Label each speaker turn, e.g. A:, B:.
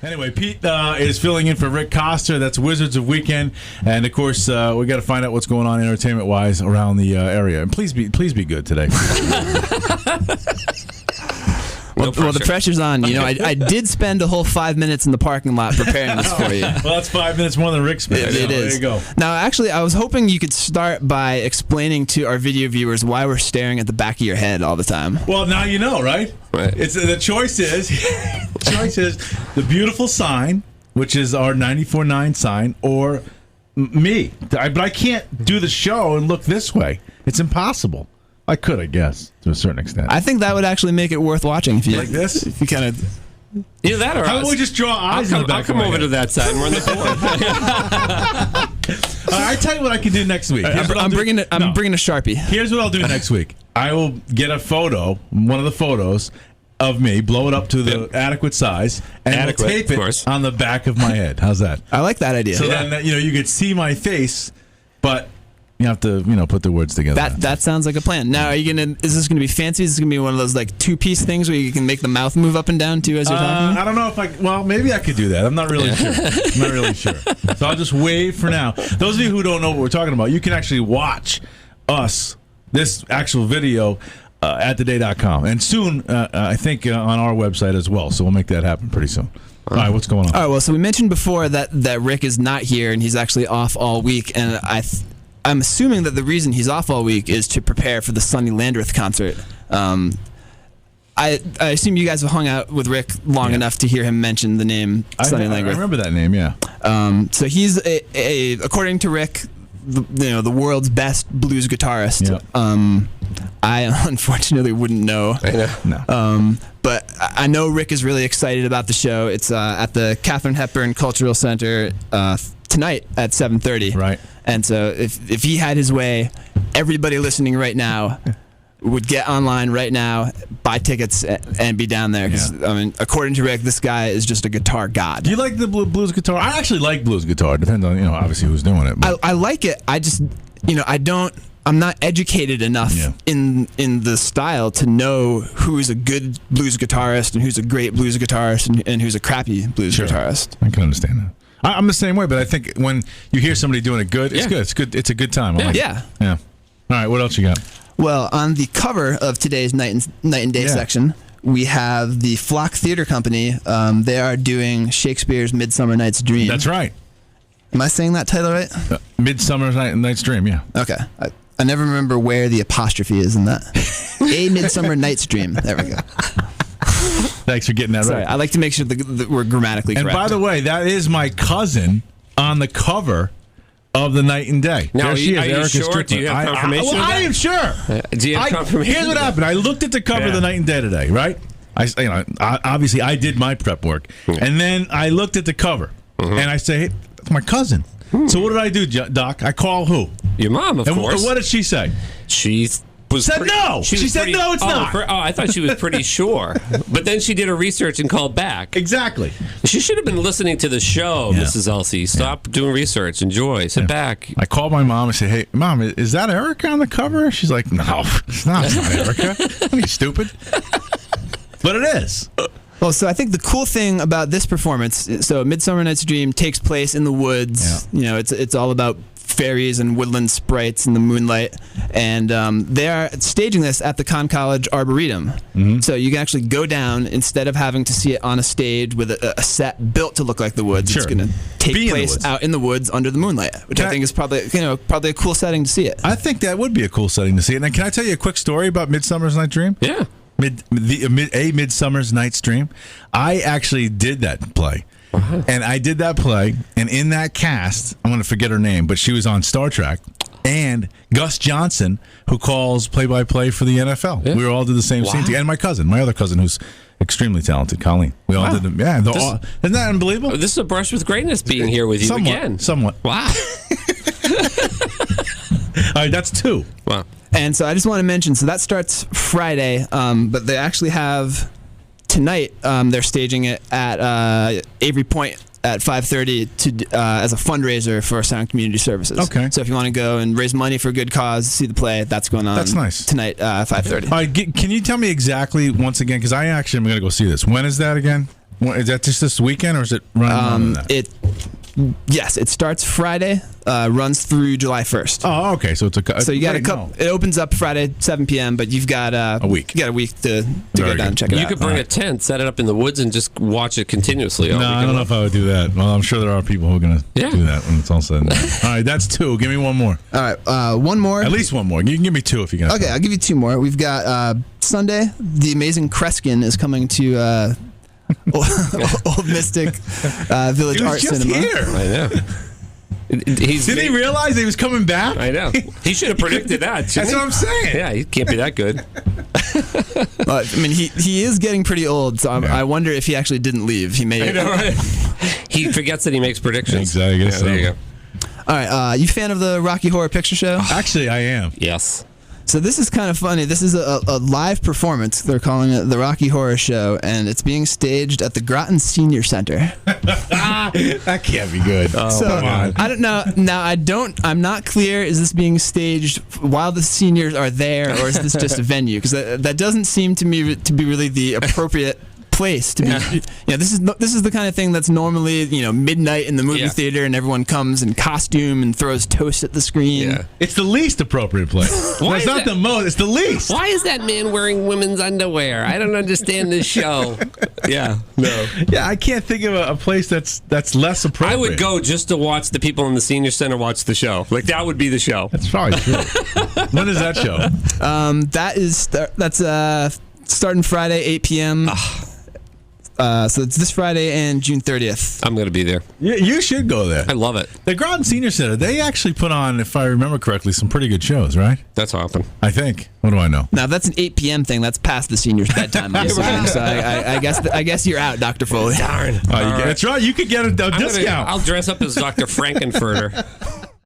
A: Anyway, Pete is filling in for Rick Coster. That's Wizards of Weekend, and of course, we got to find out what's going on entertainment-wise around the area. And please be good today.
B: Well, the pressure's on. You know, I did spend a whole 5 minutes in the parking lot preparing this for you.
A: Well, that's 5 minutes more than Rick spent.
B: It is.
A: There you go.
B: Now, actually, I was hoping you could start by explaining to our video viewers why we're staring at the back of your head all the time.
A: Well, now you know, right?
C: Right.
A: It's the choice is the beautiful sign, which is our 94.9 sign, or me. But I can't do the show and look this way. It's impossible. I could, I guess, to a certain extent.
B: I think that would actually make it worth watching if you
A: like this.
B: If you kind of.
C: Either that or
A: how
C: us.
A: about we just draw eyes on the back
C: I'll come over to that side and we're on the board.
A: I tell you what I can do next week.
B: I'm bringing a Sharpie.
A: Here's what I'll do next week. I will get a photo, one of the photos of me, blow it up to the adequate size, and we'll tape it on the back of my head. How's that?
B: I like that idea.
A: So then you could see my face, but you have to put the words together.
B: That sounds like a plan. Now, is this gonna be fancy? Is this gonna be one of those like 2-piece things where you can make the mouth move up and down too as you're talking?
A: I don't know if maybe I could do that. I'm not really sure. So I'll just wave for now. Those of you who don't know what we're talking about, you can actually watch this actual video at theday.com, and soon I think on our website as well. So we'll make that happen pretty soon. All right, what's going on?
B: All right, well, so we mentioned before that Rick is not here and he's actually off all week, and I'm assuming that the reason he's off all week is to prepare for the Sonny Landreth concert. I assume you guys have hung out with Rick long enough to hear him mention the name Sonny Landreth.
A: I remember that name, yeah.
B: So he's according to Rick, the world's best blues guitarist.
A: Yeah.
B: I unfortunately wouldn't know.
C: I know.
A: No.
B: But I know Rick is really excited about the show. It's at the Katharine Hepburn Cultural Center tonight at 7:30.
A: Right.
B: And so if he had his way, everybody listening right now would get online right now, buy tickets, and be down there. Because I mean, according to Rick, this guy is just a guitar god.
A: Do you like the blues guitar? I actually like blues guitar. Depends on obviously who's doing it.
B: I like it. I just I'm not educated enough in the style to know who's a good blues guitarist and who's a great blues guitarist and who's a crappy blues guitarist.
A: I can understand that. I'm the same way, but I think when you hear somebody doing it good, it's good. It's good. It's a good time.
B: Yeah.
A: All right, what else you got?
B: Well, on the cover of today's Night and Day section, we have the Flock Theater Company. They are doing Shakespeare's Midsummer Night's Dream.
A: That's right.
B: Am I saying that title right?
A: Midsummer Night's Dream, yeah.
B: Okay. I never remember where the apostrophe is in that. A Midsummer Night's Dream. There we go.
A: Thanks for getting that
B: Sorry,
A: right.
B: I like to make sure that we're grammatically correct.
A: And by the way, that is my cousin on the cover of the Night and Day.
C: Now,
A: there she is,
C: are you
A: Erica
C: sure?
A: Strickland.
C: Do you have confirmation of that?
A: I am sure.
C: Do you have confirmation?
A: Here's what happened. I looked at the cover of the Night and Day today, right? Obviously I did my prep work, and then I looked at the cover, and I say, hey, that's my cousin. So what did I do, Doc? I call who?
C: Your mom, of course.
A: What did she say?
C: She said
A: no. She said no, it's not.
C: I thought she was pretty sure. But then she did her research and called back.
A: Exactly.
C: She should have been listening to the show, Mrs. Elsie. Stop doing research. Enjoy. Sit back.
A: I called my mom and said, hey, Mom, is that Erica on the cover? She's like, no, it's not. It's not Erica. Are you stupid? But it is.
B: Well, so I think the cool thing about this performance, so Midsummer Night's Dream takes place in the woods.
A: Yeah.
B: It's all about fairies and woodland sprites in the moonlight, and they are staging this at the Conn College Arboretum. Mm-hmm. So you can actually go down instead of having to see it on a stage with a set built to look like the woods.
A: Sure.
B: It's going to take place out in the woods under the moonlight, which I think is probably a cool setting to see it.
A: I think that would be a cool setting to see it. And can I tell you a quick story about Midsummer Night's Dream?
C: Yeah.
A: Midsummer Night's Dream. I actually did that play. Uh-huh. And I did that play, and in that cast, I'm going to forget her name, but she was on Star Trek, and Gus Johnson, who calls play-by-play for the NFL. Yeah. We all did the same scene together. And my other cousin, who's extremely talented, Colleen. We all did them. Yeah, isn't that unbelievable?
C: This is a brush with greatness being here with you again.
A: Somewhat.
C: Wow.
A: All right, that's 2.
C: Wow.
B: And so I just want to mention, so that starts Friday, but they actually have tonight. They're staging it at Avery Point at 5:30 as a fundraiser for Sound Community Services.
A: Okay.
B: So if you want to go and raise money for a good cause, see the play, that's going on.
A: That's nice.
B: Tonight, 5:30.
A: All right, can you tell me exactly once again? Because I actually am going to go see this. When is that again? What, is that just this weekend, or is it running longer than that?
B: Yes, it starts Friday, runs through July 1st.
A: Oh, okay. So it's a
B: So you got a couple. It opens up Friday 7 p.m., but you've got
A: a week.
B: You got a week to
A: Very
B: go down
A: good.
B: and check it
C: You
B: out.
C: could bring a tent, set it up in the woods, and just watch it continuously.
A: No, I don't know if I would do that. Well, I'm sure there are people who are going to do that when it's all said and done. All right, that's 2. Give me one more.
B: All right, one more.
A: At least one more. You can give me 2 if you can.
B: Okay, I'll give you 2 more. We've got Sunday. The Amazing Kreskin is coming to Old Mystic Village
A: He was
B: Art
A: just
B: Cinema.
A: here.
C: I know.
A: Did he realize he was coming back?
C: I know. He should have predicted that.
A: That's what I'm saying.
C: Yeah, he can't be that good.
B: I mean, he is getting pretty old, so I wonder if he actually didn't leave. He may.
C: I know, right? He forgets that he makes predictions.
A: Exactly. I guess
C: There
A: so.
C: you go.
B: All right, you fan of the Rocky Horror Picture Show?
A: Actually, I am.
C: Yes.
B: So this is kind of funny. This is a live performance. They're calling it the Rocky Horror Show, and it's being staged at the Groton Senior Center.
A: That can't be good.
B: so
A: come on.
B: I don't know. Now I'm not clear. Is this being staged while the seniors are there, or is this just a venue? Because that doesn't seem to me to be really the appropriate place to be. This is the kind of thing that's normally midnight in the movie theater, and everyone comes in costume and throws toast at the screen.
C: Yeah.
A: It's the least appropriate place.
C: Why
A: It's
C: is
A: not
C: that?
A: the most. It's the least.
C: Why is that man wearing women's underwear? I don't understand this show. Yeah, no.
A: Yeah, I can't think of a place that's less appropriate.
C: I would go just to watch the people in the senior center watch the show. Like, that would be the show.
A: That's probably true. When is that show?
B: That's starting Friday 8 p.m. So it's this Friday and June 30th.
C: I'm going to be there.
A: You should go there.
C: I love it.
A: The Groton Senior Center, they actually put on, if I remember correctly, some pretty good shows, right?
C: That's awesome.
A: I think. What do I know?
B: Now that's an 8 p.m. thing. That's past the seniors' bedtime. I'm assuming. So I guess you're out, Dr. Foley.
C: Darn.
A: That's right. You could get a discount.
C: I'll dress up as Dr. Frankenfurter.